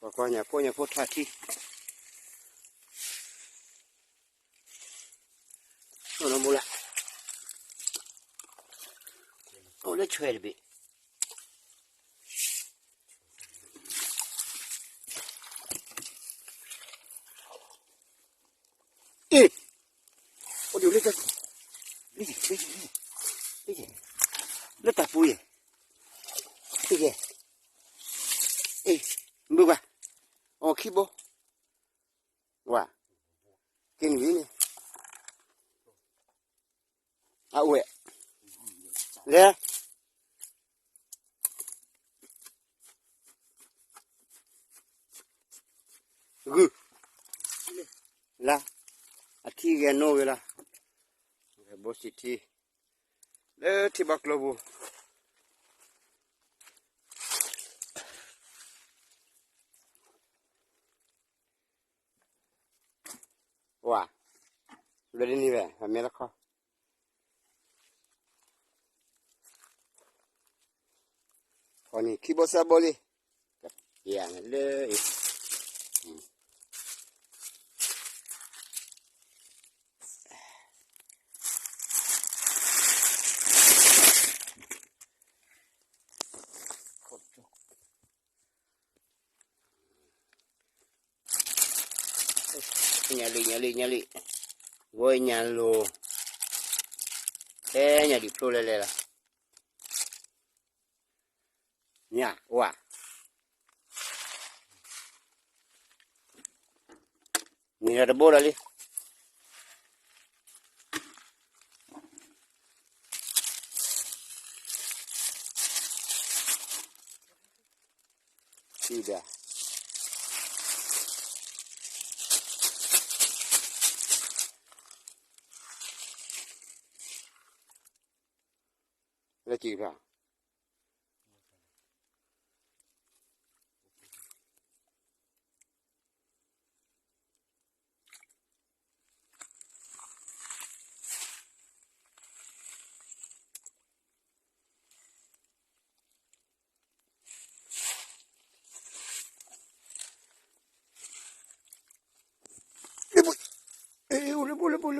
Pokoknya hati. Nó mula. Oh, let's try a bit. Oh, điều lên Ligi. Nó tập vui. Ligi. Mưa qua. Khi bố. Wow. Kinh gì nè. Uệ. Lê. Gư. La. Aki ghe no la. Bố xịt thi. Lê thi bạc lô bù. Wow. Lê đi nì về. Mẹ là khó. Còn này khi bố xa bố đi. Dạ lê. Nhà lì. Voi nhà lô. Thế nhà đi pro lê là. Nhà, wow. Ni ada bola li. Tidak. Lagi dah.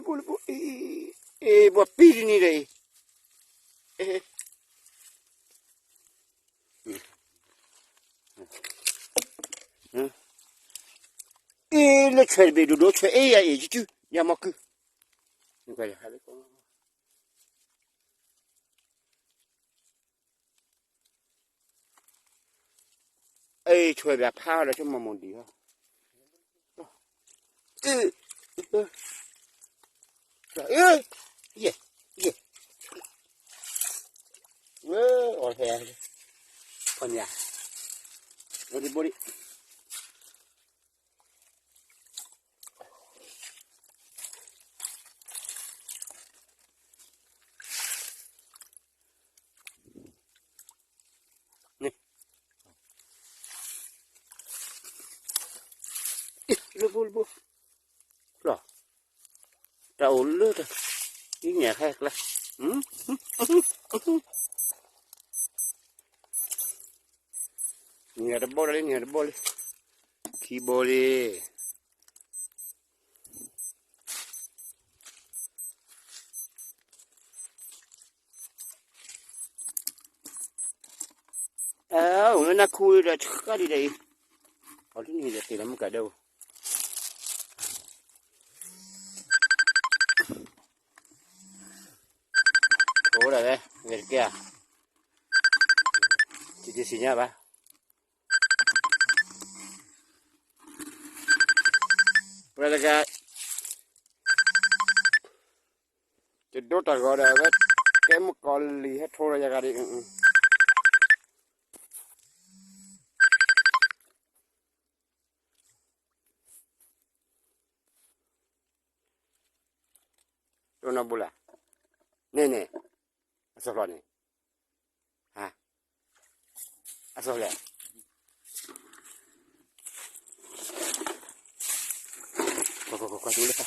Boleh. Buat pil ni dah. Nó chơi về đồ chơi ya chứ nhà mà cứ như vậy hay đấy con chơi về phao là cho mà muốn đi ha yeah ôi hè con nhà body Bố. Rồi. Trầu lướt rồi. Cái nhà khác là. Nhà đó bố đi. Khi bố đi. Nó khui ra chắc đi đây. Ở cái này là tiền lắm cả đâu. Ủa đây, về kia. Chị xí nha ba. Bây giờ cái đốt ta gọi là cái một con lì hết thôi ra đi. Nó bula. Nè. Asal lo ni. Ha. Asal le. Kau dulu pa.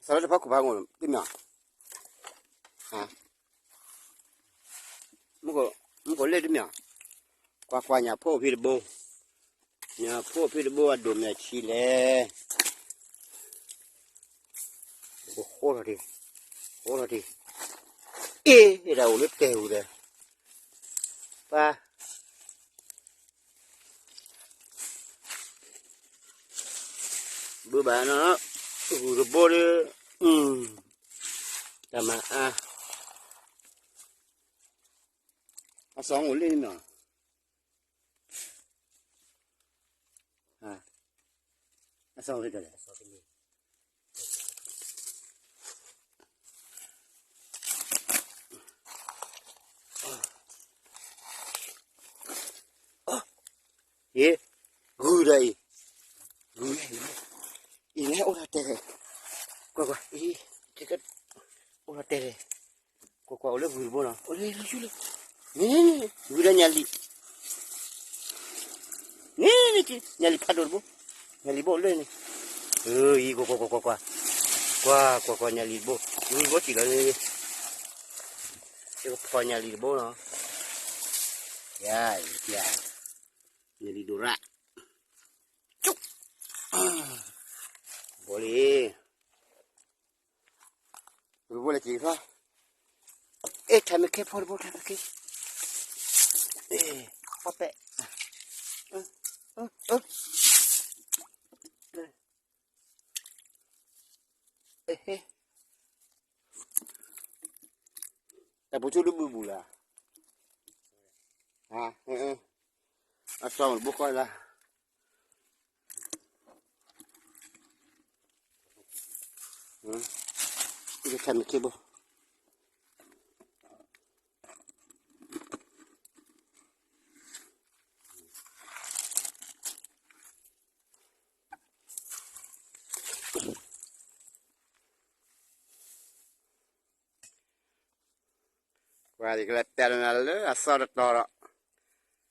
sao nó phát của bạn cái nhỏ à muốn có lên cái nhỏ qua nhà phố phi bô nhà phố phi bô đồn nhà chi lệ khô rồi đi ê cái đầu nó kêu rồi ba bữa bà nó rồi bô đi làm mà xong rồi lên nhỏ xong rồi rồi 예, 그래, 이네 오라테래, 과과 이 제가 오라테래, 과과 올래 물보나, 올래 줄래, 네, 그래 냐리, 네, 냐리 파도르보, 냐리 보 올래 네, 이거 과과 냐리 보, 물보 chỉ là 이거 파 냐리 보나, 야, 냐리 도라. Boleh. Boleh juga. Kami ke por bota ke. Apa? Tak bocor dulu bula. Asal buka lah. Ini kami kebo. Wah, di kelihatan lalu asal toro.